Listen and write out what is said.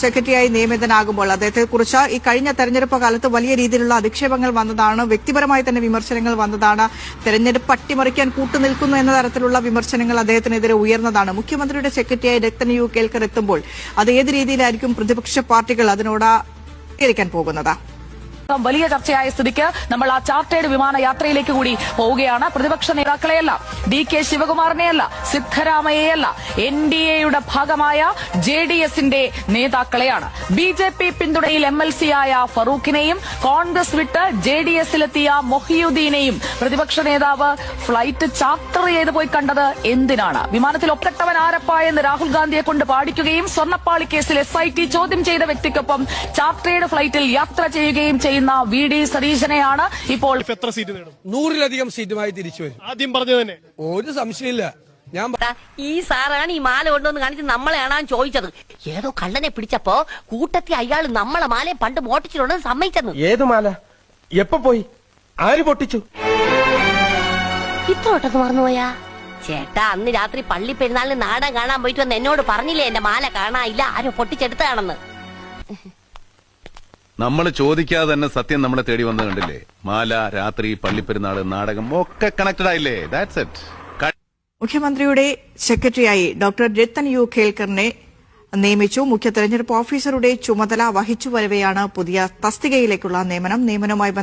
സെക്രട്ടറിയായി നിയമിതനാകുമ്പോൾ അദ്ദേഹത്തെക്കുറിച്ച് ഈ കഴിഞ്ഞ തെരഞ്ഞെടുപ്പ് കാലത്ത് വലിയ രീതിയിലുള്ള അധിക്ഷേപങ്ങൾ വന്നതാണ്. വ്യക്തിപരമായി തന്നെ വിമർശനങ്ങൾ വന്നതാണ്. തെരഞ്ഞെടുപ്പ് അട്ടിമറിക്കാൻ കൂട്ടുനിൽക്കുന്നു എന്ന തരത്തിലുള്ള വിമർശനങ്ങൾ അദ്ദേഹത്തിനെതിരെ ഉയർന്നതാണ്. മുഖ്യമന്ത്രിയുടെ സെക്രട്ടറിയായി രത്തൻ യു കേൽക്കർ എത്തുമ്പോൾ അത് ഏത് രീതിയിലായിരിക്കും പ്രതിപക്ഷ പാർട്ടികൾ അതിനോട് പ്രതികരിക്കാൻ പോകുന്നത്? വലിയ ചർച്ചയായ സ്ഥിതിക്ക് നമ്മൾ ആ ചാർട്ടേഡ് വിമാനയാത്രയിലേക്ക് കൂടി പോവുകയാണ്. പ്രതിപക്ഷ നേതാക്കളെയല്ല, DK ശിവകുമാറിനെയല്ല, സിദ്ധരാമയ്യയല്ല, NDAയുടെ ഭാഗമായ JDSന്റെ നേതാക്കളെയാണ്. BJP പിന്തുണയിൽ MLC ആയ ഫറൂഖിനെയും കോൺഗ്രസ് വിട്ട് JDSലെത്തിയ മൊഹിയുദ്ദീനെയും പ്രതിപക്ഷ നേതാവ് ഫ്ലൈറ്റ് ചാർട്ടർ ചെയ്ത് പോയി കണ്ടത് എന്തിനാണ്? വിമാനത്തിൽ ഒക്കട്ടവൻ ആരപ്പ എന്ന് രാഹുൽ ഗാന്ധിയെ കൊണ്ട് പാടിക്കുകയും സ്വർണ്ണപ്പാളി കേസിൽ SIT ചോദ്യം ചെയ്ത വ്യക്തിക്കൊപ്പം ചാർട്ടേഡ് ഫ്ലൈറ്റിൽ യാത്ര ചെയ്യുകയും ചെയ്യുന്ന VD സതീശനെയാണ് ഇപ്പോൾ എത്ര സീറ്റ് നേടും? 100-ലധികം സീറ്റുമായി തിരിച്ചു വരും. ആദ്യം പറഞ്ഞു തന്നെ ഒരു സംശയമില്ല. ഈ സാറാണ് ഈ മാല കൊണ്ടുവന്ന് കാണിച്ച് നമ്മളെയാണ് ചോദിച്ചത്. ഏതോ കള്ളനെ പിടിച്ചപ്പോ കൂട്ടത്തിൽ അയാൾ നമ്മളെ മാലയെ പണ്ട് മോട്ടിച്ചിട്ടുണ്ടെന്ന് സമ്മതിച്ചെന്ന്. ഏത് മാല? എപ്പോ പോയി? ആര് പൊട്ടിച്ചു? ഇത്ര ഒട്ടൊന്ന് മറന്നുപോയാ? ചേട്ടാ, അന്ന് രാത്രി പള്ളി പെരുന്നാളിന് നാടൻ കാണാൻ പോയിട്ട് വന്ന് എന്നോട് പറഞ്ഞില്ലേ എന്റെ മാല കാണാനില്ല, ആരോ പൊട്ടിച്ചെടുത്താണെന്ന്. നമ്മൾ ചോദിക്കാതെ തന്നെ സത്യം നമ്മളെ തേടി വന്നത് കണ്ടില്ലേ? മാല, രാത്രി, പള്ളിപ്പെരുന്നാള്, നാടകം ഒക്കെ കണക്റ്റഡ് ആയില്ലേ? That's it. മുഖ്യമന്ത്രിയുടെ സെക്രട്ടറിയായി ഡോക്ടർ രത്തൻ യു കേൽക്കറിനെ നിയമിച്ചു. മുഖ്യ തെരഞ്ഞെടുപ്പ് ഓഫീസറുടെ ചുമതല വഹിച്ചു വരവെയാണ് പുതിയ തസ്തികയിലേക്കുള്ള നിയമനം. നിയമനവുമായി